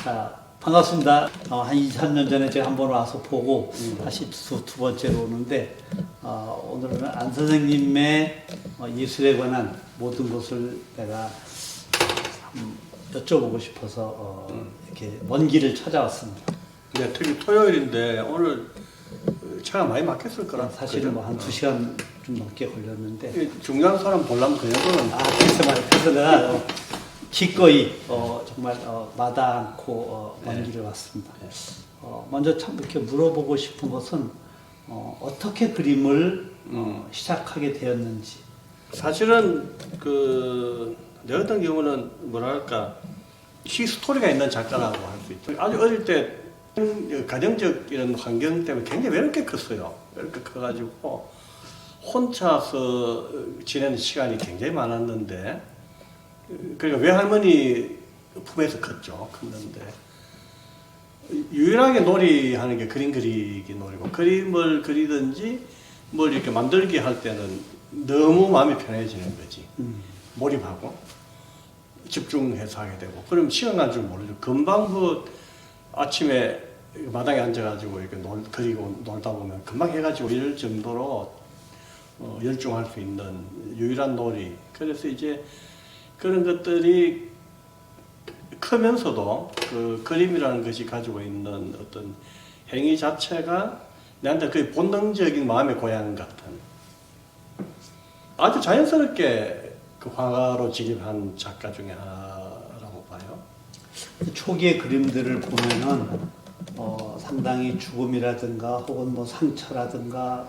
자, 반갑습니다. 한 2, 3년 전에 제가 한번 와서 보고 다시 두 번째로 오는데 오늘은 안 선생님의 예술에 관한 모든 것을 내가 여쭤보고 싶어서 이렇게 먼 길을 찾아왔습니다. 네, 특히 토요일인데 오늘 차가 많이 막혔을 거라. 사실은 뭐 한 2시간 좀 넘게 걸렸는데 중요한 사람 보려면 그 정도는. 그래서 내가 기꺼이 정말 마다 않고 먼 길을 왔습니다. 먼저 참 이렇게 물어보고 싶은 것은 어떻게 그림을 시작하게 되었는지. 사실은 내 같은 경우는 뭐랄까 히스토리가 있는 작가라고 할 수 있죠. 아주 어릴 때 가정적 이런 환경 때문에 굉장히 외롭게 컸어요. 외롭게 커가지고 혼자서 지내는 시간이 굉장히 많았는데, 그러니까 외할머니 품에서 컸는데 유일하게 놀이하는 게 그림 그리기 놀이고, 그림을 그리든지 뭘 이렇게 만들기 할 때는 너무 마음이 편해지는 거지. 몰입하고 집중해서 하게 되고, 그럼 시간 간 줄 모르죠. 금방 아침에 마당에 앉아가지고 이렇게 그리고 놀다 보면 금방 해가지고 이럴 정도로 열중할 수 있는 유일한 놀이. 그래서 이제 그런 것들이 크면서도 그 그림이라는 것이 가지고 있는 어떤 행위 자체가 내한테 거의 본능적인 마음의 고향 같은, 아주 자연스럽게 그 화가로 진입한 작가 중에 하나라고 봐요. 초기의 그림들을 보면은 상당히 죽음이라든가 혹은 뭐 상처라든가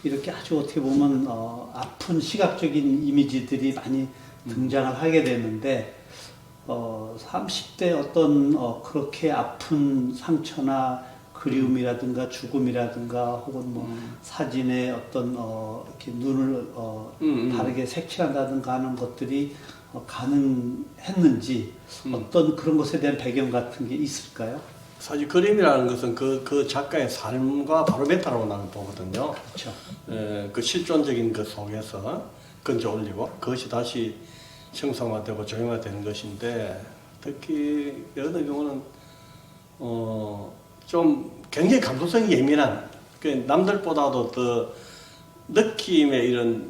이렇게 아주 어떻게 보면 아픈 시각적인 이미지들이 많이 등장을 하게 되는데 30대 어떤 그렇게 아픈 상처나 그리움이라든가 죽음이라든가 혹은 뭐 사진에 어떤 이렇게 눈을 다르게 색칠한다든가 하는 것들이 가능했는지 어떤 그런 것에 대한 배경 같은 게 있을까요? 사실 그림이라는 것은 그 작가의 삶과 바로 메타라고 나는 보거든요. 그렇죠. 그 실존적인 그 속에서 건져 올리고 그것이 다시 형상화되고 조형화되는 것인데, 특히 여러 경우는 좀 굉장히 감수성이 예민한, 남들보다도 더 느낌의 이런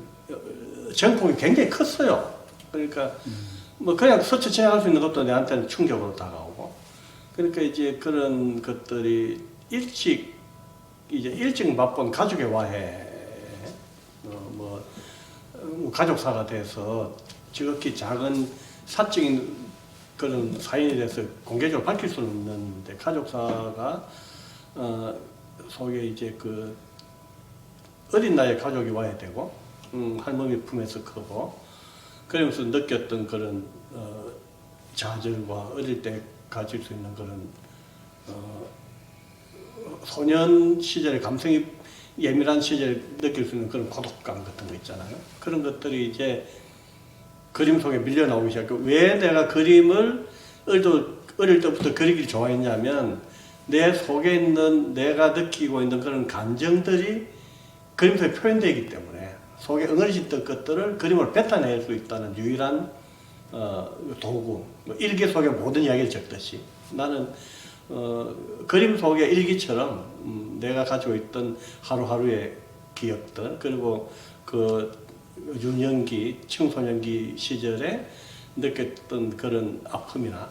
정폭이 굉장히 컸어요. 그러니까 뭐 그냥 스쳐 지나갈 수 있는 것도 내한테는 충격으로 다가오고, 그러니까 이제 그런 것들이 일찍 맛본 가족의 화해, 가족사가 돼서 지극히 작은 사적인 그런 사연에 대해서 공개적으로 밝힐 수는 없는데, 가족사가 속에 이제 그 어린 나이에 가족이 와야 되고, 할머니 품에서 크고, 그러면서 느꼈던 그런 좌절과 어릴 때 가질 수 있는 그런 소년 시절의 감성이 예민한 시절에 느낄 수 있는 그런 고독감 같은 거 있잖아요. 그런 것들이 이제 그림 속에 밀려 나오기 시작하고, 왜 내가 그림을 어릴 때부터 그리기를 좋아했냐면, 내 속에 있는 내가 느끼고 있는 그런 감정들이 그림 속에 표현되기 때문에 속에 응어리졌던 것들을 그림으로 뱉어낼 수 있다는 유일한 도구, 일기 속에 모든 이야기를 적듯이 나는 그림 속의 일기처럼 내가 가지고 있던 하루하루의 기억들, 그리고 그 유년기, 청소년기 시절에 느꼈던 그런 아픔이나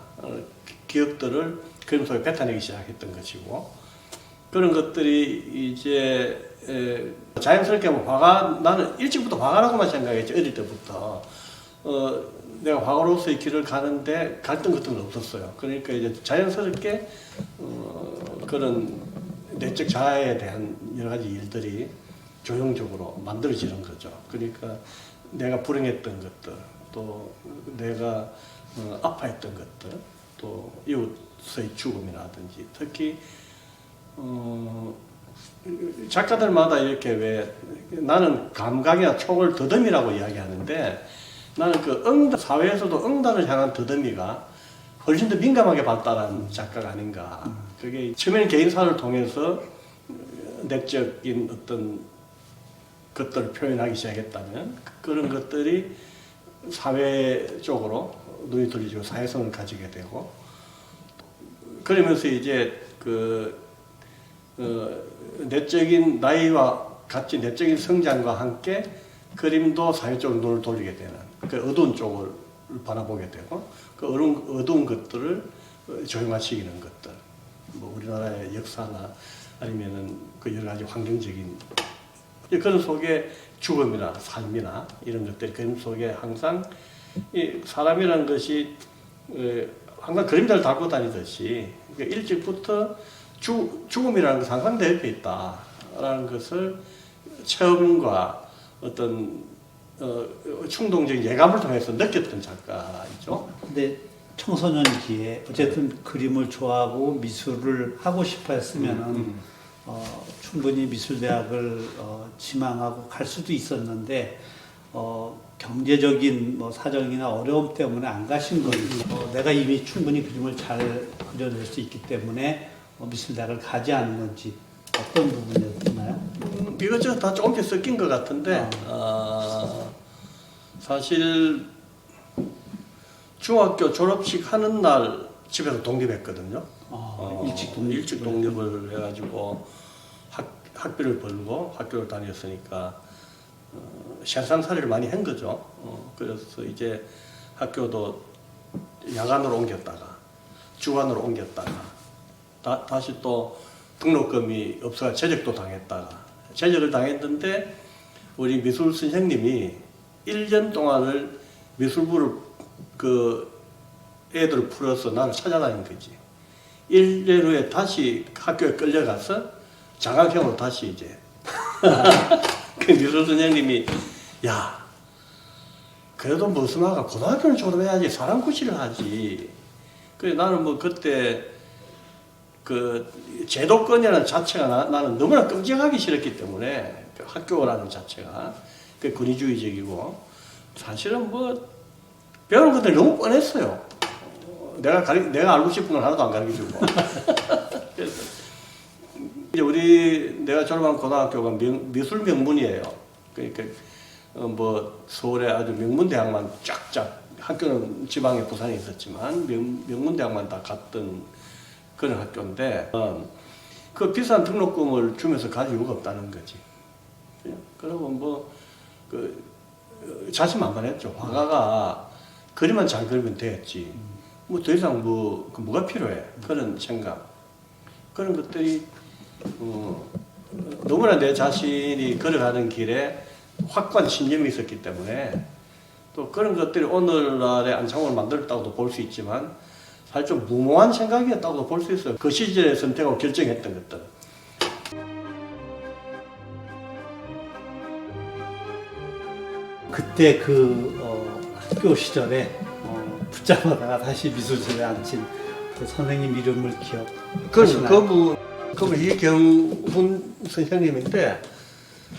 기억들을 그림 속에 뱉어내기 시작했던 것이고, 그런 것들이 이제 자연스럽게 나는 일찍부터 화가라고만 생각했지. 어릴 때부터 내가 화가로서의 길을 가는데 갈등 같은 건 없었어요. 그러니까 이제 자연스럽게 그런 내적 자아에 대한 여러 가지 일들이 조형적으로 만들어지는 거죠. 그러니까 내가 불행했던 것들, 또 내가 아파했던 것들, 또 이웃의 죽음이라든지, 특히 작가들마다 이렇게 왜 나는 감각이나 촉을 더듬이라고 이야기하는데, 나는 사회에서도 응답을 향한 더듬이가 훨씬 더 민감하게 발달한 작가가 아닌가. 그게 처음에는 개인사를 통해서 내적인 어떤 것들을 표현하기 시작했다면, 그런 것들이 사회적으로 눈이 돌리고 사회성을 가지게 되고, 그러면서 이제 내적인 나이와 같이 내적인 성장과 함께 그림도 사회적으로 눈을 돌리게 되는 그 어두운 쪽을 바라보게 되고 그 어두운 것들을 조용화시키는 것들 뭐 우리나라의 역사나 아니면은 그 여러 가지 환경적인 그런 속에 죽음이나 삶이나 이런 것들이 그림 속에 항상 이 사람이라는 것이 항상 그림자를 달고 다니듯이 일찍부터 죽음이라는 것은 항상 내 옆에 있다라는 것을 체험과 어떤 충동적인 예감을 통해서 느꼈던 작가이죠. 근데 청소년기에 어쨌든 그림을 좋아하고 미술을 하고 싶어 했으면은 충분히 미술대학을 지망하고 갈 수도 있었는데 경제적인 뭐 사정이나 어려움 때문에 안 가신 건지 내가 이미 충분히 그림을 잘 그려낼 수 있기 때문에 미술대학을 가지 않은 건지 어떤 부분이었나요? 이것저것 다 조금씩 섞인 것 같은데 사실 중학교 졸업식 하는 날 집에서 독립했거든요. 일찍 독립을 해가지고 학비를 벌고 학교를 다녔으니까 세상살이를 많이 한 거죠. 그래서 이제 학교도 야간으로 옮겼다가 주간으로 옮겼다가 다시 또 등록금이 없어서 제적도 당했다가 제적을 당했는데 우리 미술 선생님이 1년 동안을 미술부를 애들을 풀어서 나를 찾아다닌 거지. 1년 후에 다시 학교에 끌려가서 장학형으로 다시 이제 그 미술 선생님이 야 그래도 무슨 아가 고등학교는 졸업해야지 사람 구실을 하지. 그래 나는 뭐 그때 그 제도권이라는 자체가 나는 너무나 끔찍하기 싫었기 때문에 학교라는 자체가 그 권위주의적이고 사실은 뭐 배우는 것들이 너무 뻔했어요. 내가 알고 싶은 건 하나도 안 가르쳐주고. 그래서 이제 내가 졸업한 고등학교가 미술 명문이에요. 그러니까 뭐 서울에 아주 명문 대학만 쫙쫙 학교는 지방에 부산에 있었지만 명문 대학만 다 갔던 그런 학교인데 그 비싼 등록금을 주면서 갈 이유가 없다는 거지. 그리고 뭐 자신만만했죠. 화가가 그림만 잘 그리면 됐지. 뭐 더 이상 뭐가 필요해. 그런 생각. 그런 것들이 너무나 내 자신이 걸어가는 길에 확고한 신념이 있었기 때문에 또 그런 것들이 오늘날의 안창호를 만들었다고도 볼 수 있지만 사실 좀 무모한 생각이었다고도 볼 수 있어요. 그 시절에 선택하고 결정했던 것들. 그때 학교 시절에 붙잡아다가 다시 미술실에 앉힌 그 선생님 이름을 기억하시나요? 그분 이경훈 선생님인데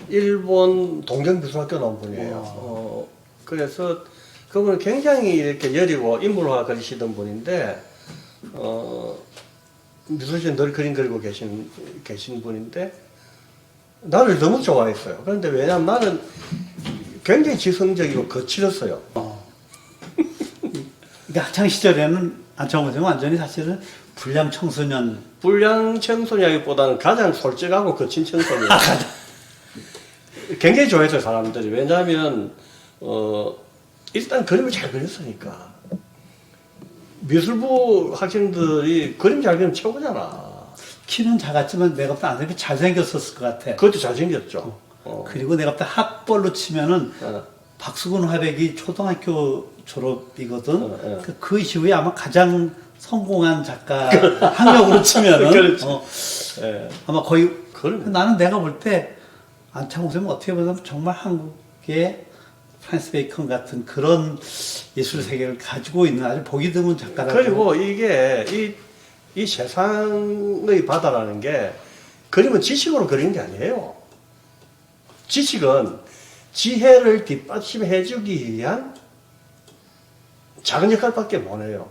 일본 동경미술학교 나온 분이에요. 그래서 그분은 굉장히 이렇게 여리고 인물화 그리시던 분인데 미술실 늘 그림 그리고 계신 분인데 나를 너무 좋아했어요. 그런데 왜냐면 나는 굉장히 지성적이고 거칠었어요. 그러니까 학창 시절에는 안창호 선생은 완전히 사실은 불량 청소년이라기보다는 가장 솔직하고 거친 청소년. 굉장히 좋아했어요, 사람들이. 왜냐하면 일단 그림을 잘 그렸으니까. 미술부 학생들이 그림 잘 그리면 최고잖아. 키는 작았지만 내가 볼 때 안 되게 잘생겼었을 것 같아. 그것도 잘생겼죠. 그리고 내가 볼 때 학벌로 치면은 박수근 화백이 초등학교 졸업이거든. 그 이후에 아마 가장 성공한 작가 학력으로 치면은 그렇지. 아마 거의 그럼. 나는 내가 볼 때 안창호 선생은 어떻게 보면 정말 한국의 프란스 베이컨 같은 그런 예술 세계를 가지고 있는 아주 보기 드문 작가라고. 그리고 이게 이 세상의 바다라는 게 그림은 지식으로 그리는 게 아니에요. 지식은 지혜를 뒷받침해주기 위한 작은 역할밖에 못 해요.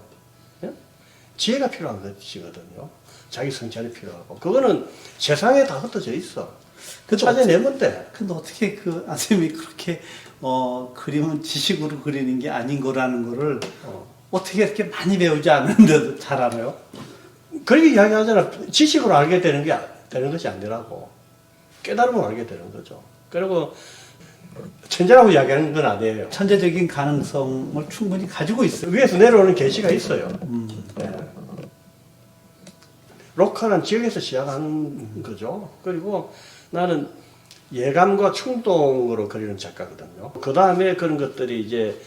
지혜가 필요한 것이거든요. 자기 성찰이 필요하고. 그거는 세상에 다 흩어져 있어. 그 찾아내면 돼. 근데 어떻게 선생님이 그렇게 그림은 지식으로 그리는 게 아닌 거라는 거를 어떻게 이렇게 많이 배우지 않는데도 잘 알아요? 그렇게 이야기하잖아. 지식으로 알게 되는 것이 아니라고. 깨달음으로 알게 되는 거죠. 그리고 천재라고 이야기하는 건 아니에요. 천재적인 가능성을 충분히 가지고 있어요. 위에서 내려오는 계시가 있어요. 네. 로컬한 지역에서 시작하는 거죠. 그리고 나는 예감과 충동으로 그리는 작가거든요. 그 다음에 그런 것들이 이제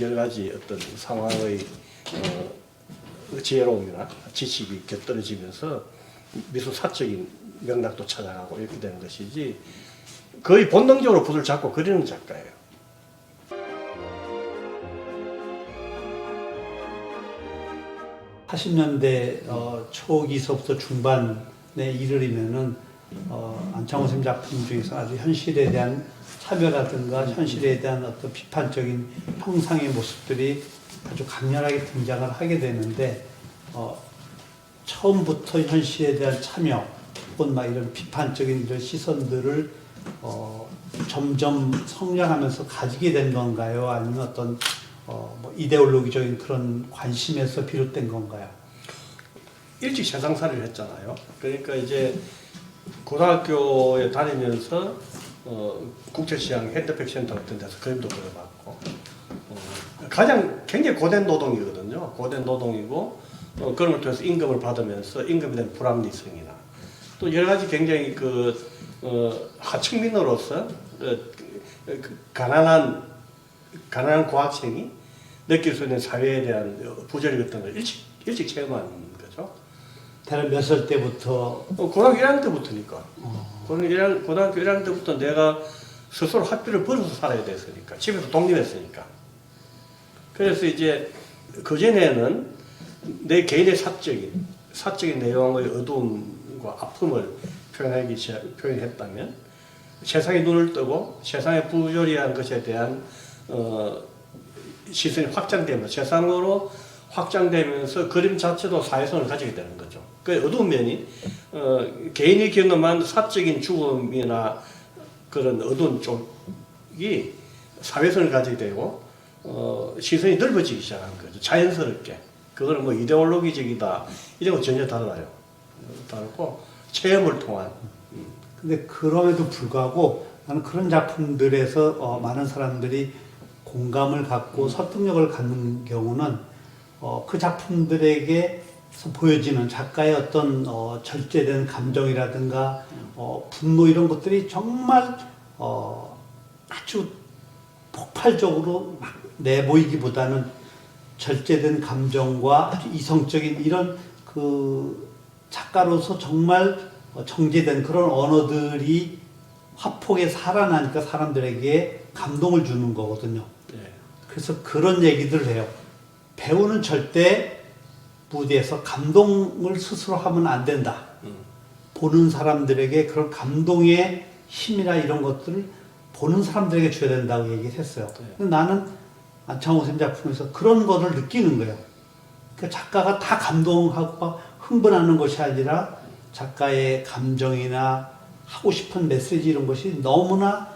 여러 가지 어떤 상황의 지혜로움이나 지식이 곁들여지면서 미술 사적인 맥락도 찾아가고 이렇게 되는 것이지 거의 본능적으로 붓을 잡고 그리는 작가예요. (80년대) 초기서부터 중반에 이르면은 안창호 선생님 작품 중에서 아주 현실에 대한 차별화든가 현실에 대한 어떤 비판적인 형상의 모습들이 아주 강렬하게 등장을 하게 되는데 처음부터 현실에 대한 참여 혹은 막 이런 비판적인 이런 시선들을 점점 성장하면서 가지게 된 건가요? 아니면 어떤 뭐 이데올로기적인 그런 관심에서 비롯된 건가요? 일찍 세상살이를 했잖아요. 그러니까 이제 고등학교에 다니면서 국제시장 핸드백센터 같은 데서 그림도 그려봤고 가장 굉장히 고된 노동이거든요. 고된 노동이고 그런 걸 통해서 임금을 받으면서 임금에 대한 불합리성이나 또 여러 가지 굉장히 하층민으로서 가난한 고학생이 느낄 수 있는 사회에 대한 부조리 같은 걸 일찍 체험한 거죠. 대략 몇 살 때부터? 고등학교 1학년 때부터니까. 고등학교 1학년 때부터 내가 스스로 학비를 벌어서 살아야 됐으니까. 집에서 독립했으니까. 그래서 이제 그전에는 내 개인의 사적인 내용의 어두움과 아픔을 표현했다면 세상에 눈을 뜨고 세상의 부조리한 것에 대한 시선이 확장되면서 세상으로 확장되면서 그림 자체도 사회성을 가지게 되는 거죠. 그 어두운 면이 개인이 경험한 사적인 죽음이나 그런 어두운 쪽이 사회성을 가지게 되고 시선이 넓어지기 시작한 거죠. 자연스럽게. 그거는 뭐 이데올로기적이다 이런 거 전혀 달라요. 다르고 체험을 통한. 근데 그럼에도 불구하고 나는 그런 작품들에서 많은 사람들이 공감을 갖고 설득력을 갖는 경우는 그 작품들에게 보여지는 작가의 어떤 절제된 감정이라든가 분노 이런 것들이 정말 아주 폭발적으로 막 내보이기보다는 절제된 감정과 아주 이성적인 이런 그 작가로서 정말 정제된 그런 언어들이 화폭에 살아나니까 사람들에게 감동을 주는 거거든요. 네. 그래서 그런 얘기들을 해요. 배우는 절대 무대에서 감동을 스스로 하면 안 된다. 보는 사람들에게 그런 감동의 힘이나 이런 것들을 보는 사람들에게 줘야 된다고 얘기를 했어요. 네. 근데 나는 안창호 선생님 작품에서 그런 것을 느끼는 거예요. 그러니까 작가가 다 감동하고 흥분하는 것이 아니라 작가의 감정이나 하고 싶은 메시지 이런 것이 너무나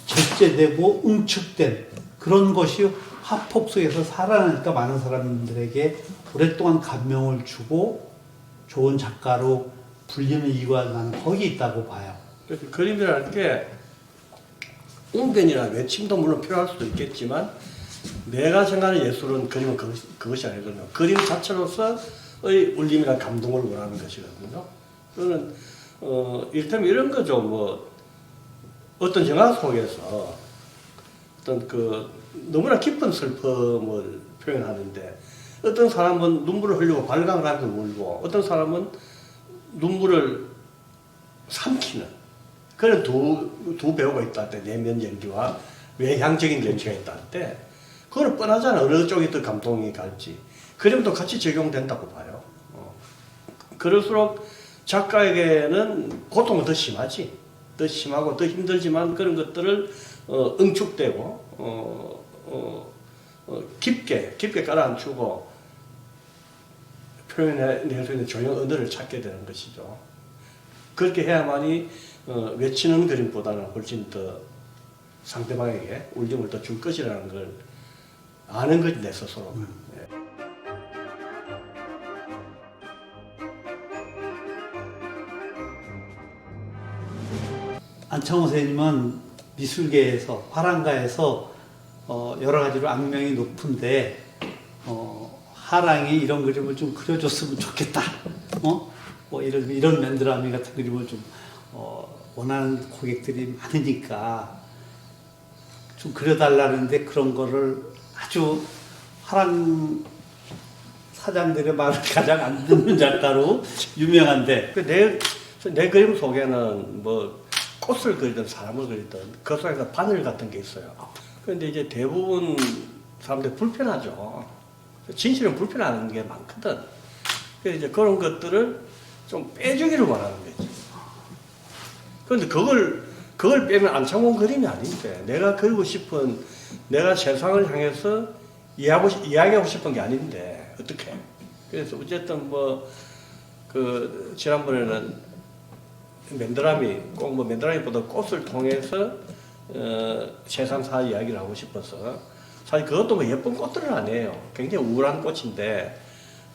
절제되고 응축된 그런 것이 화폭 속에서 살아나니까 많은 사람들에게 오랫동안 감명을 주고 좋은 작가로 불리는 이유가 나는 거기 있다고 봐요. 그래서 그림이라는 게 웅변이나 외침도 물론 필요할 수도 있겠지만 내가 생각하는 예술은 그림은 그것이 아니거든요. 그림 자체로서의 울림이나 감동을 원하는 것이거든요. 그거는 일테면 이런 거죠. 뭐 어떤 영화 속에서 어떤 너무나 깊은 슬픔을 표현하는데 어떤 사람은 눈물을 흘리고 발광을 하면서 울고 어떤 사람은 눈물을 삼키는 그런 두 배우가 있다 할 때 내면 연기와 외향적인 연기가 있다 할 때 그거는 뻔하잖아. 어느 쪽이 더 감동이 갈지. 그림도 같이 적용된다고 봐요. 그럴수록 작가에게는 고통은 더 심하지. 더 심하고 더 힘들지만 그런 것들을 응축되고 깊게 깔아앉히고 표현해낼 수 있는 조용 언어를 찾게 되는 것이죠. 그렇게 해야만이 외치는 그림보다는 훨씬 더 상대방에게 울림을 더 줄 것이라는 걸 아는 거지 내 스스로. 안창호 선생님은 미술계에서 화랑가에서 여러 가지로 악명이 높은데 하랑이 이런 그림을 좀 그려줬으면 좋겠다. 뭐 이런 맨드라미 같은 그림을 좀 원하는 고객들이 많으니까 좀 그려달라는데 그런 거를 아주 화랑 사장들의 말을 가장 안 듣는 작가로 유명한데 내 그림 속에는 뭐 꽃을 그리든 사람을 그리든 그 속에서 바늘 같은 게 있어요. 그런데 이제 대부분 사람들이 불편하죠. 진실은 불편한 게 많거든. 그래서 이제 그런 것들을 좀 빼주기를 원하는 거지. 그런데 그걸 빼면 안창호 그림이 아닌데 내가 그리고 싶은 내가 세상을 향해서 이야기하고 싶은 게 아닌데 어떻게? 그래서 어쨌든 뭐 그 지난번에는 맨드라미 꼭 뭐 맨드라미보다 꽃을 통해서 세상사 이야기를 하고 싶어서 사실 그것도 뭐 예쁜 꽃들은 아니에요. 굉장히 우울한 꽃인데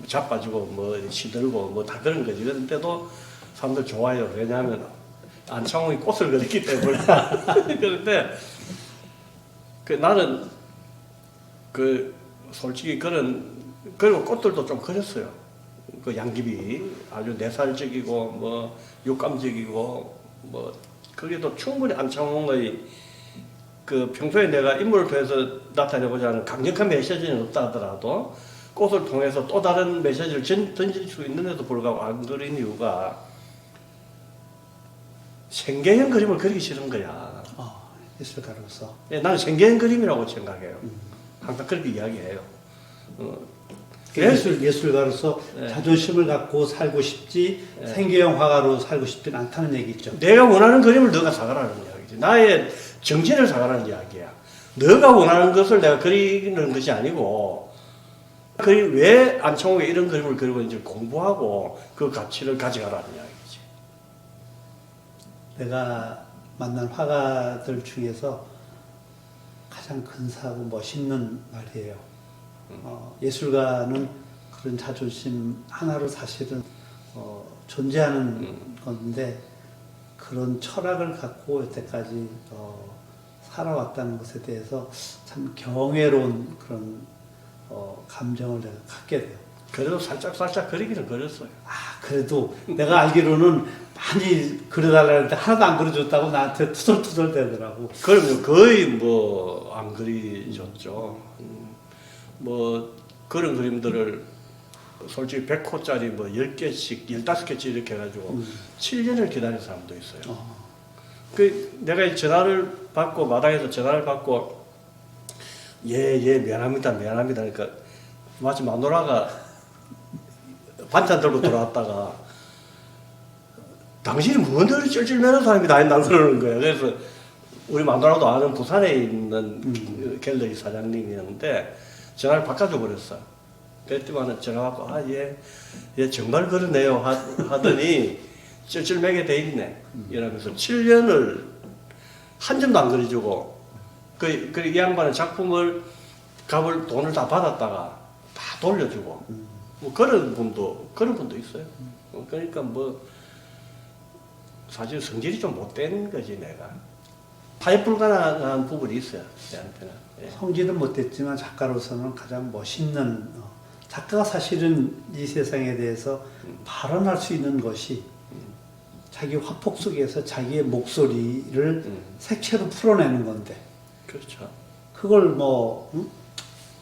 자빠지고 뭐 시들고 뭐 다 그런 거지. 그런데도 사람들 좋아요. 왜냐하면 안창호이 꽃을 그렸기 때문에. 그런데 나는 솔직히 그리고 꽃들도 좀 그렸어요. 그 양귀비 아주 내살적이고 뭐 육감적이고 뭐 그게도 충분히 안창호의 그 평소에 내가 인물을 통해서 나타내고자 하는 강력한 메시지는 없다 하더라도 꽃을 통해서 또 다른 메시지를 던질 수 있는데도 불구하고 안 그린 이유가 생계형 그림을 그리기 싫은 거야. 예술가로서. 예, 나는 생계형 그림이라고 생각해요. 항상 그렇게 이야기해요. 예술가로서 네. 자존심을 갖고 살고 싶지 네. 생계형 화가로 살고 싶지는 않다는 얘기죠. 내가 원하는 그림을 너가 사가라는 이야기지. 나의 정신을 사가라는 이야기야. 너가 원하는 것을 내가 그리는 것이 아니고 왜 안창호가 이런 그림을 그리고 있는지 공부하고 그 가치를 가져가라는 이야기지. 내가 만난 화가들 중에서 가장 근사하고 멋있는 말이에요. 예술가는 그런 자존심 하나로 사실은 존재하는 건데 그런 철학을 갖고 여태까지 살아왔다는 것에 대해서 참 경외로운 그런 감정을 내가 갖게 돼요. 그래도 살짝 그리기는 그렸어요. 그래도 내가 알기로는 많이 그려달라는데 하나도 안 그려줬다고 나한테 투덜투덜 대더라고. 그럼요. 거의 뭐 안 그리셨죠. 뭐 그런 그림들을 솔직히 100호짜리 뭐 10개씩 15개씩 이렇게 해가지고 7년을 기다린 사람도 있어요. 내가 전화를 받고 마당에서 전화를 받고 예 미안합니다 그러니까 마치 마누라가 반찬 들고 들어왔다가 당신이 뭔들 쩔쩔매는 사람이 다 있나 그러는 거예요. 그래서 우리 마누라도 아는 부산에 있는 갤러리 사장님이었는데 전화를 바꿔줘 버렸어. 그랬더니 전화 받고 얘 정말 그러네요 하더니 쩔쩔매게 돼 있네 이러면서 7년을 한 점도 안 그려주고 이 양반은 값을 돈을 다 받았다가 다 돌려주고 뭐 그런 분도 있어요. 그러니까 뭐 사실 성질이 좀 못된 거지 내가. 타협 불가능한 부분이 있어요 저한테는. 예. 성질은 못됐지만 작가로서는 가장 멋있는 작가가 사실은 이 세상에 대해서 발언할 수 있는 것이 자기 화폭 속에서 자기의 목소리를 색채로 풀어내는 건데 그렇죠. 그걸 뭐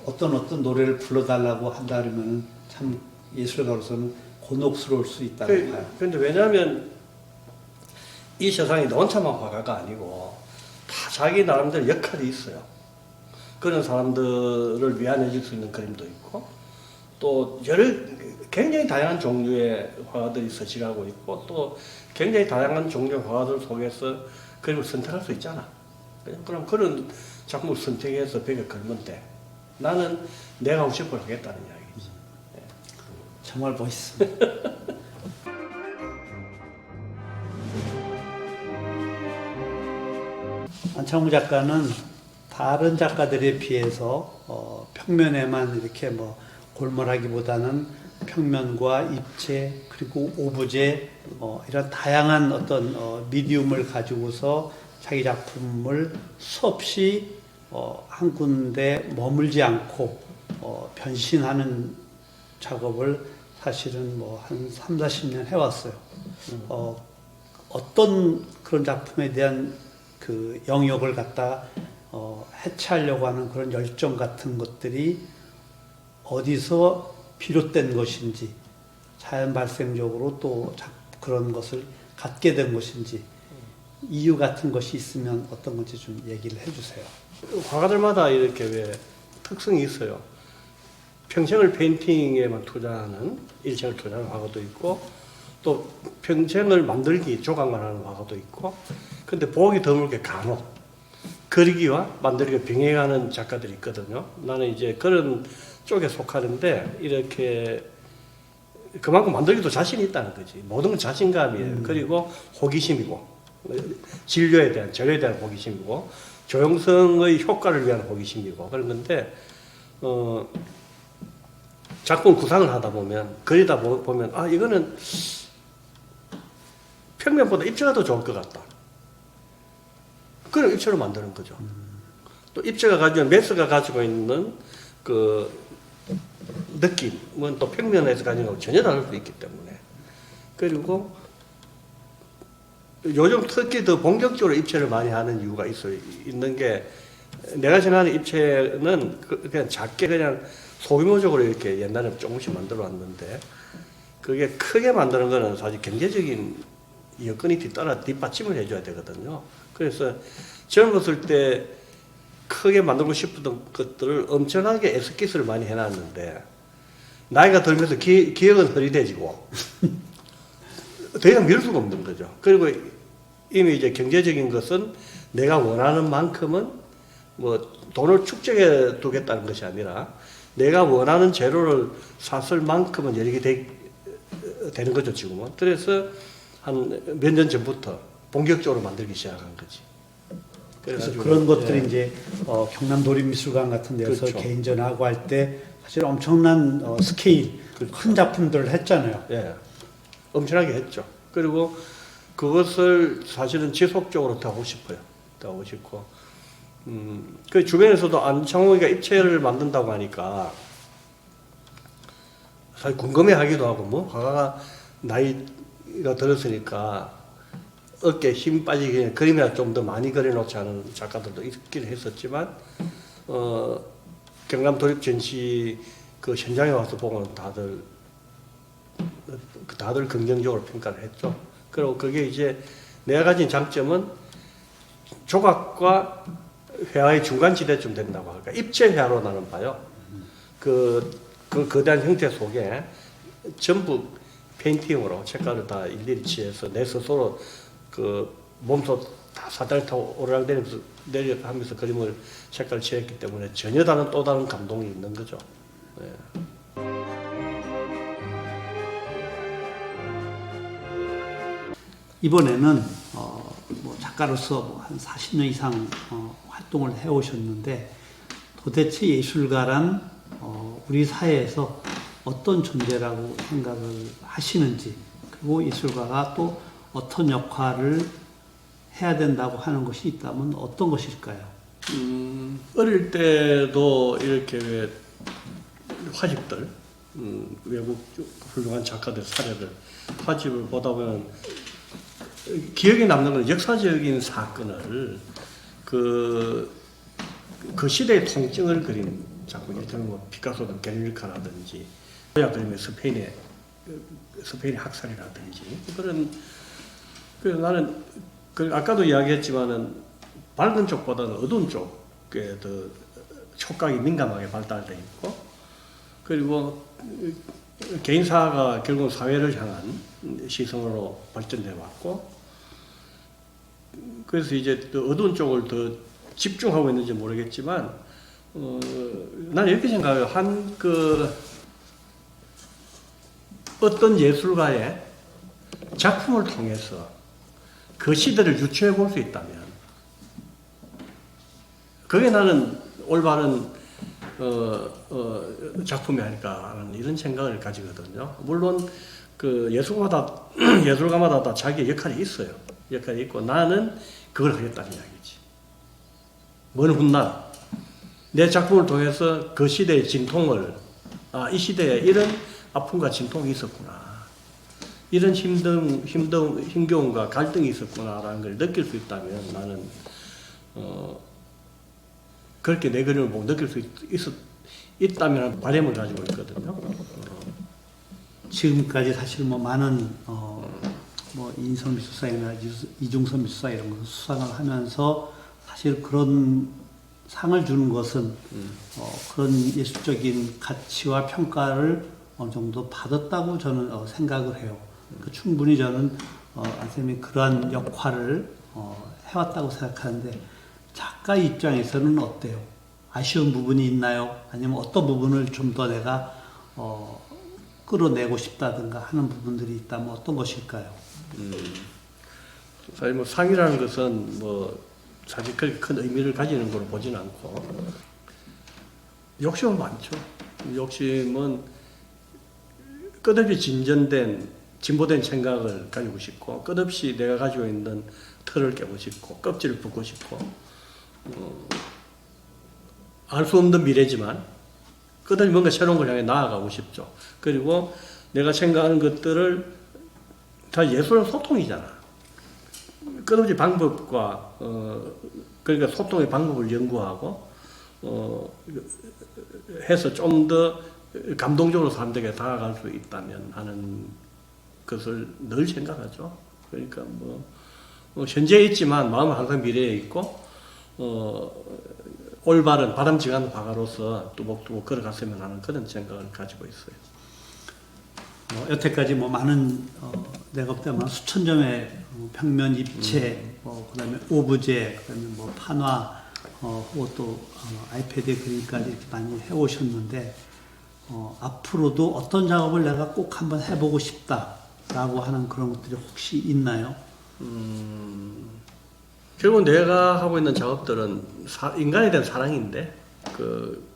어떤 노래를 불러달라고 한다 그러면 참 예술가로서는 곤혹스러울 수 있다고 봐요. 그런데 왜냐하면 이 세상에 너 혼자만 화가가 아니고 다 자기 나름대로 역할이 있어요. 그런 사람들을 위안해 줄 수 있는 그림도 있고 또 굉장히 다양한 종류의 화가들이 서식하고 있고 또 굉장히 다양한 종류의 화가들 속에서 그림을 선택할 수 있잖아. 그럼 그런 작품을 선택해서 벽에 걸면 돼. 나는 내가 하고 싶은 걸 하겠다는 이야기지. 네. 정말 멋있습니다. 안창호 작가는 다른 작가들에 비해서 평면에만 이렇게 뭐 골몰하기보다는 평면과 입체 그리고 오브제 이런 다양한 어떤 미디움을 가지고서 자기 작품을 수없이 한 군데 머물지 않고 변신하는 작업을 사실은 뭐 한 3, 40년 해왔어요. 어떤 그런 작품에 대한 그 영역을 갖다 해체하려고 하는 그런 열정 같은 것들이 어디서 비롯된 것인지, 자연 발생적으로 또 그런 것을 갖게 된 것인지, 이유 같은 것이 있으면 어떤 건지 좀 얘기를 해주세요. 화가들마다 이렇게 왜 특성이 있어요. 평생을 페인팅에만 투자하는, 일생을 투자하는 화가도 있고, 또 평생을 만들기 조각만 하는 화가도 있고, 근데 보기 드물게 간혹 그리기와 만들기가 병행하는 작가들이 있거든요. 나는 이제 그런 쪽에 속하는데, 이렇게 그만큼 만들기도 자신이 있다는 거지. 모든 건 자신감이에요. 그리고 호기심이고, 진료에 대한, 재료에 대한 호기심이고, 조형성의 효과를 위한 호기심이고, 그런 건데, 작품 구상을 하다 보면, 그리다 보면, 아, 이거는 평면보다 입체가 더 좋을 것 같다. 그럼 입체로 만드는 거죠. 또 입체가 가지고, 메스가 가지고 있는 그 느낌은 또 평면에서 가지는 거하고 전혀 다를 수 있기 때문에. 그리고 요즘 특히 더 본격적으로 입체를 많이 하는 이유가 있는 게, 내가 생각하는 입체는 그냥 작게 그냥 소규모적으로 이렇게 옛날에 조금씩 만들어 왔는데, 그게 크게 만드는 거는 사실 경제적인 여건이 뒷받침을 해줘야 되거든요. 그래서 젊었을 때 크게 만들고 싶었던 것들을 엄청나게 에스키스를 많이 해놨는데, 나이가 들면서 기억은 흐릿해지고 더 이상 미룰 수가 없는 거죠. 그리고 이미 이제 경제적인 것은 내가 원하는 만큼은 뭐 돈을 축적해 두겠다는 것이 아니라, 내가 원하는 재료를 샀을 만큼은 여러 개 되는 거죠, 지금은. 그래서 한 몇 년 전부터 본격적으로 만들기 시작한 거지. 그래서 그런 것들이 이제 경남 도립미술관 같은 데서 그렇죠. 개인전하고 할 때 사실 엄청난 스케일, 그렇죠. 큰 작품들을 했잖아요. 예, 엄청나게 했죠. 그리고 그것을 사실은 지속적으로 더 하고 싶어요. 더 하고 싶고, 그 주변에서도 안창호가 입체를 만든다고 하니까 사실 궁금해하기도 하고, 뭐 화가가 나이가 들었으니까 어깨에 힘 빠지게 그림이나 좀 더 많이 그려놓지 않은 작가들도 있긴 했었지만, 경남 도립 전시 그 현장에 와서 보고는 다들 긍정적으로 평가를 했죠. 그리고 그게 이제 내가 가진 장점은 조각과 회화의 중간지대쯤 된다고 할까. 입체 회화로 나는 봐요. 그 거대한 형태 속에 전부 페인팅으로 색깔을 다 일일이 칠해서 내 스스로 그 몸소 다 사다리 타고 오르락내리면서 그림을 색깔을 칠했기 때문에 전혀 다른 또 다른 감동이 있는 거죠. 예. 이번에는 뭐 작가로서 뭐 한 40년 이상 활동을 해오셨는데, 도대체 예술가란 우리 사회에서 어떤 존재라고 생각을 하시는지, 그리고 예술가가 또 어떤 역할을 해야 된다고 하는 것이 있다면 어떤 것일까요? 어릴 때도 이렇게 왜 화집들, 외국 훌륭한 작가들 사례들 화집을 보다 보면 기억에 남는 건 역사적인 사건을 그 시대의 통증을 그린 작품, 예를 뭐 피카소든 게르니카라든지, 고야 그림의 스페인의 학살이라든지, 그래서 나는 아까도 이야기했지만은 밝은 쪽보다는 어두운 쪽에 더 촉각이 민감하게 발달돼 있고, 그리고 개인사가 결국 사회를 향한 시선으로 발전돼 왔고, 그래서 이제 더 어두운 쪽을 더 집중하고 있는지 모르겠지만, 나는 이렇게 생각해요. 어떤 예술가의 작품을 통해서 그 시대를 유추해 볼 수 있다면, 그게 나는 올바른 작품이 아닐까라는 이런 생각을 가지거든요. 물론 그 예술가마다 다 자기의 역할이 있어요. 역할이 있고 나는 그걸 하겠다는 이야기지. 뭔 훗날 내 작품을 통해서 그 시대의 진통을 이 시대에 이런 아픔과 진통이 있었구나. 이런 힘겨움과 갈등이 있었구나라는 걸 느낄 수 있다면 나는 그렇게 내 그림을 보고 느낄 수 있다면 바람을 가지고 있거든요. 지금까지 사실 뭐 많은 뭐 인성미술상이나 이중섭미술상 이런 거 수상을 하면서 사실 그런 상을 주는 것은 그런 예술적인 가치와 평가를 어느 정도 받았다고 저는 생각을 해요. 충분히 저는 안 선생님이 그러한 역할을 해왔다고 생각하는데 작가 입장에서는 어때요? 아쉬운 부분이 있나요? 아니면 어떤 부분을 좀 더 내가 끌어내고 싶다든가 하는 부분들이 있다면 어떤 것일까요? 사실 뭐 상이라는 것은 뭐 사실 그렇게 큰 의미를 가지는 걸로 보진 않고 욕심은 많죠. 욕심은 끝없이 진보된 생각을 가지고 싶고 끝없이 내가 가지고 있는 틀을 깨고 싶고 껍질을 벗고 싶고 알 수 없는 미래지만 끝없이 뭔가 새로운 걸 향해 나아가고 싶죠. 그리고 내가 생각하는 것들을 다 예술은 소통이잖아. 끝없이 방법과 그러니까 소통의 방법을 연구하고 해서 좀 더 감동적으로 사람들에게 다가갈 수 있다면 하는 것을 늘 생각하죠. 그러니까 뭐 현재에 있지만 마음은 항상 미래에 있고 올바른 바람직한 화가로서 뚜벅뚜벅 걸어갔으면 하는 그런 생각을 가지고 있어요. 여태까지 뭐 많은 내가 볼 때만 수천 점의 평면 입체, 그다음에 오브제, 그다음에 뭐 판화, 혹은 또 아이패드에 그림까지 이렇게 많이 해오셨는데 앞으로도 어떤 작업을 내가 꼭 한번 해보고 싶다라고 하는 그런 것들이 혹시 있나요? 결국 내가 하고 있는 작업들은 인간에 대한 사랑인데 그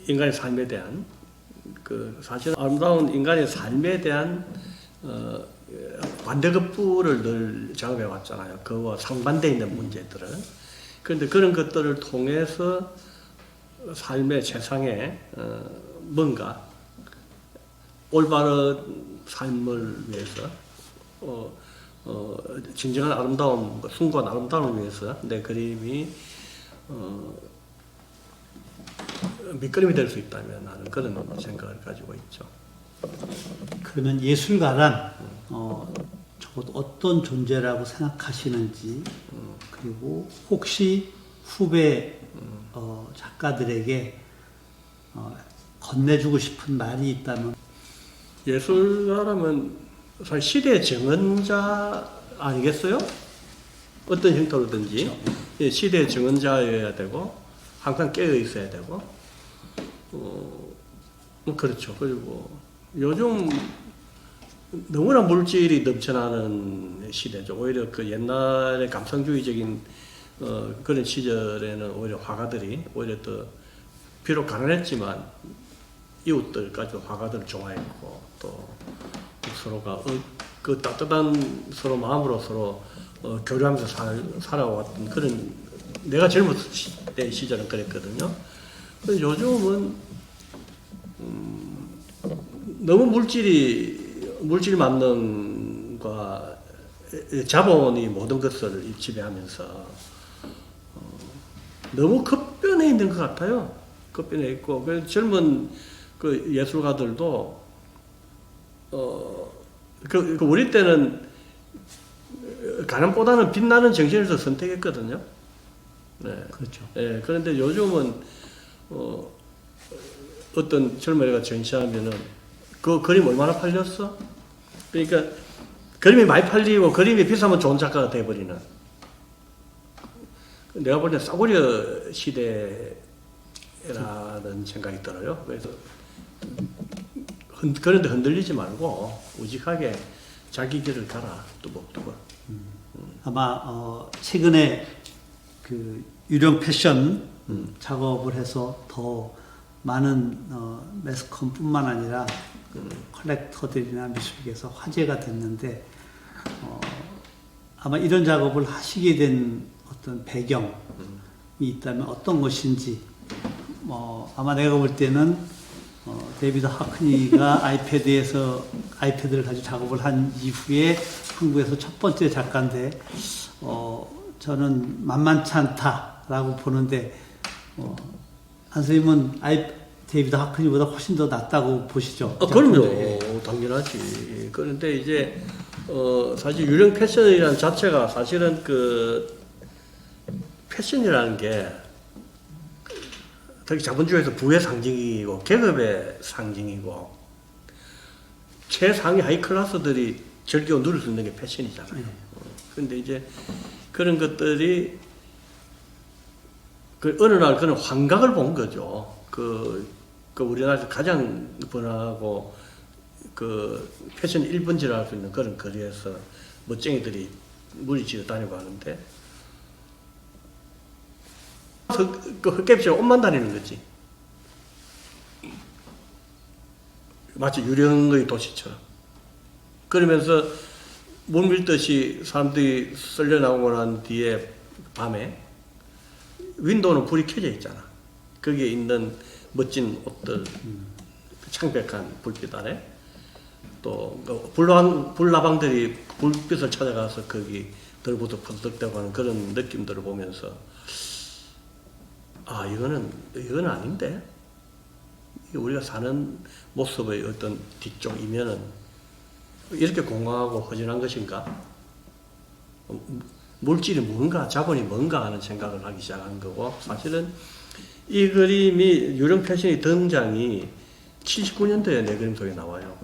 인간의 삶에 대한 사실 아름다운 인간의 삶에 대한 반대급부를 늘 작업해 왔잖아요. 그와 상반되어 있는 문제들을. 그런데 그런 것들을 통해서 삶의 세상에 뭔가 올바른 삶을 위해서 진정한 아름다움, 숭고한 아름다움을 위해서 내 그림이 밑그림이 될 수 있다면 하는 그런 생각을 가지고 있죠. 그러면 예술가란 적어도 어떤 존재라고 생각하시는지 그리고 혹시 후배 작가들에게 건네주고 싶은 말이 있다면 예술가라면 사실 시대의 정언자 아니겠어요? 어떤 형태로든지 그렇죠. 시대의 정언자여야 되고 항상 깨어 있어야 되고 그렇죠. 그리고 요즘 너무나 물질이 넘쳐나는 시대죠. 오히려 그 옛날의 감성주의적인 그런 시절에는 오히려 화가들이 오히려 더 비록 가난했지만 이웃들까지 화가들을 좋아했고 또 서로가 그 따뜻한 서로 마음으로 서로 교류하면서 살아왔던 그런 내가 젊었을 때 시절은 그랬거든요. 근데 요즘은 너무 물질 만능과 자본이 모든 것을 지배하면서 너무 급변해 있는 것 같아요. 급변해 있고 그 젊은 그 예술가들도 우리 때는 가난보다는 빛나는 정신에서 선택했거든요. 네. 그렇죠. 네. 그런데 요즘은 어떤 젊은 애가 전시하면은 그 그림 얼마나 팔렸어? 그러니까 그림이 많이 팔리고 그림이 비싸면 좋은 작가가 돼버리는. 내가 볼 때 싸구려 시대라는 생각이 들어요. 그래서 그런데 흔들리지 말고 우직하게 자기 길을 가라. 뚜벅뚜벅. 아마 최근에 그 유령 패션 작업을 해서 더 많은 매스컴뿐만 아니라 그 컬렉터들이나 미술계에서 화제가 됐는데 아마 이런 작업을 하시게 된 어떤 배경이 있다면 어떤 것인지 아마 내가 볼 때는 데이비드 하크니가 아이패드를 가지고 작업을 한 이후에 한국에서 첫 번째 작가인데 저는 만만치 않다라고 보는데 안 선생님은 데이비드 하크니보다 훨씬 더 낫다고 보시죠? 그럼요. 당연하지. 그런데 이제 사실 유령 패션이라는 자체가 사실은 그 패션이라는 게 특히 자본주의에서 부의 상징이고 계급의 상징이고 최상위 하이 클래스들이 즐겨 누릴 수 있는 게 패션이잖아요. 그런데 이제 그런 것들이 그 어느 날 그런 환각을 본 거죠. 그 우리나라에서 가장 번화하고 그 패션 1번지라 할 수 있는 그런 거리에서 멋쟁이들이 무리지어 다니고 하는데 그 헛개비처럼 옷만 다니는 거지. 마치 유령의 도시처럼. 그러면서 못 밀듯이 사람들이 쓸려 나오고 난 뒤에 밤에 윈도우는 불이 켜져 있잖아. 거기에 있는 멋진 옷들, 창백한 불빛 아래 또 불나방들이 불빛을 찾아가서 거기 들부덕부덕대고 하는 그런 느낌들을 보면서 이건 아닌데 우리가 사는 모습의 어떤 뒤쪽 이면은 이렇게 공허하고 허전한 것인가? 물질이 뭔가, 자본이 뭔가 하는 생각을 하기 시작한 거고, 사실은 이 그림이 유령 패션의 등장이 79년도에 내 그림 속에 나와요.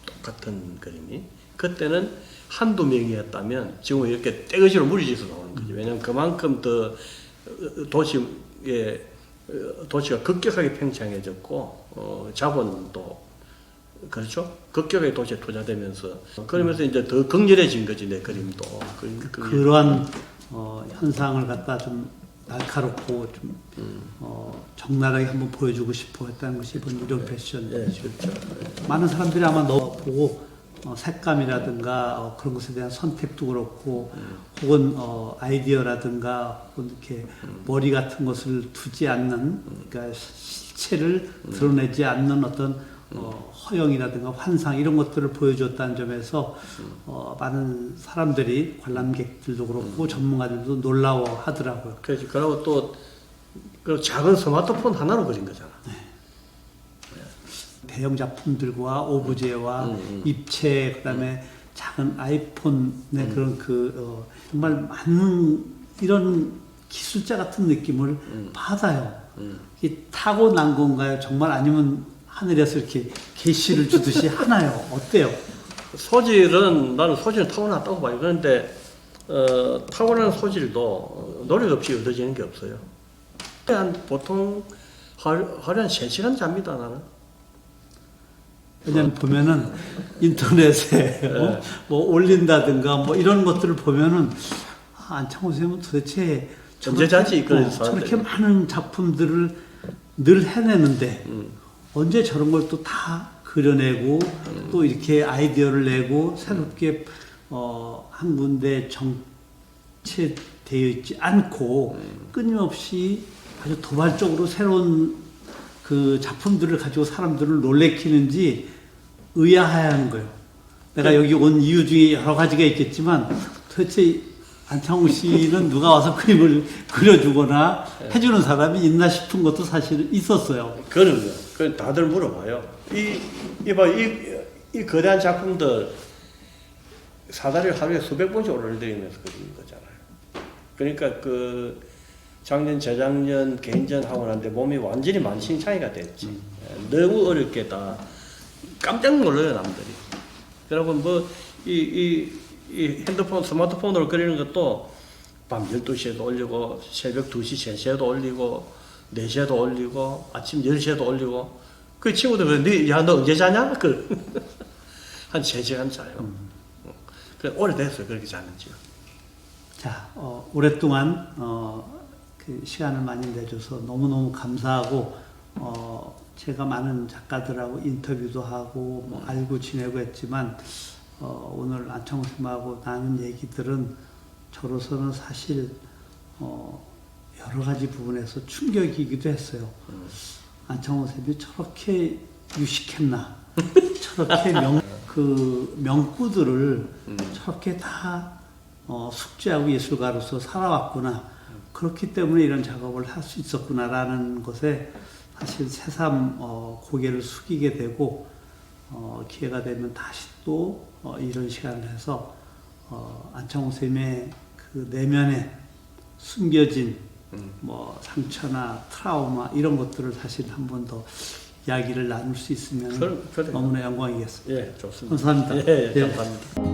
똑같은 그림이. 그때는 한두 명이었다면 지금 이렇게 떼거지로 무리지어서 나오는 거죠. 왜냐하면 그만큼 더 도시가 급격하게 팽창해졌고 자본도 그렇죠. 급격하게 도시에 투자되면서 그러면서 이제 더 극렬해진 거지 내 그림도. 그러한 현상을 갖다 좀 날카롭고 좀 적나라하게 한번 보여주고 싶어 했다는 것이 이번 유령 패션이죠. 그렇죠. 많은 사람들이 아마 보고 색감이라든가 그런 것에 대한 선택도 그렇고 혹은 아이디어라든가 혹은 이렇게 머리 같은 것을 두지 않는 그러니까 실체를 드러내지 않는 어떤 허영이라든가 환상 이런 것들을 보여줬다는 점에서 많은 사람들이 관람객들도 그렇고 전문가들도 놀라워하더라고요. 그렇지. 그리고 또 그 작은 스마트폰 하나로 그린 거잖아. 네. 대형 작품들과 오브제와 입체 그다음에 작은 아이폰의 그런 정말 많은 이런 기술자 같은 느낌을 받아요. 이게 타고난 건가요? 정말 아니면 하늘에서 이렇게 계시를 주듯이 하나요? 어때요? 나는 소질은 타고났다고 봐요. 그런데 타고난 소질도 노력 없이 얻어지는 게 없어요. 보통 하루에 한 3시간 잡니다, 나는. 왜냐면 보면은 인터넷에 뭐 올린다든가 뭐 이런 것들을 보면은 안창호 선생님은 도대체 언제 자지? 저렇게 많은 작품들을 늘 해내는데 언제 저런 걸 또 다 그려내고 또 이렇게 아이디어를 내고 새롭게 한 군데 정체되어 있지 않고 끊임없이 아주 도발적으로 새로운 그 작품들을 가지고 사람들을 놀래키는지 의아해하는 거예요. 내가 여기 온 이유 중에 여러 가지가 있겠지만 도대체 안창호 씨는 누가 와서 그림을 그려주거나 해주는 사람이 있나 싶은 것도 사실 있었어요. 그럼요. 그 다들 물어봐요. 이 거대한 작품들 사다리를 하루에 수백 번씩 올려드리면서 그리는 거잖아요. 그러니까 작년, 재작년, 개인전 하고 났는데 몸이 완전히 만신창이가 됐지. 너무 어렵게 다 깜짝 놀라요, 남들이. 그리고 이 스마트폰으로 그리는 것도 밤 12시에도 올리고, 새벽 2시, 3시에도 올리고, 4시에도 올리고, 아침 10시에도 올리고, 그 친구들 그래, 너 언제 자냐? 한 3시간 자요. 오래됐어요, 그렇게 자는지요. 자, 오랫동안 그 시간을 많이 내줘서 너무너무 감사하고 제가 많은 작가들하고 인터뷰도 하고 뭐 알고 지내고 했지만 오늘 안창호 쌤하고 나눈 얘기들은 저로서는 사실 여러 가지 부분에서 충격이기도 했어요. 안창호 쌤이 저렇게 유식했나? 저렇게 명구들을 저렇게 다 숙지하고 예술가로서 살아왔구나. 그렇기 때문에 이런 작업을 할 수 있었구나라는 것에 사실 새삼 고개를 숙이게 되고 기회가 되면 다시 또 이런 시간을 해서 안창호 쌤의 그 내면에 숨겨진 뭐 상처나 트라우마 이런 것들을 사실 한 번 더 이야기를 나눌 수 있으면 너무나 영광이겠습니다. 예, 좋습니다. 감사합니다. 예, 예. 감사합니다.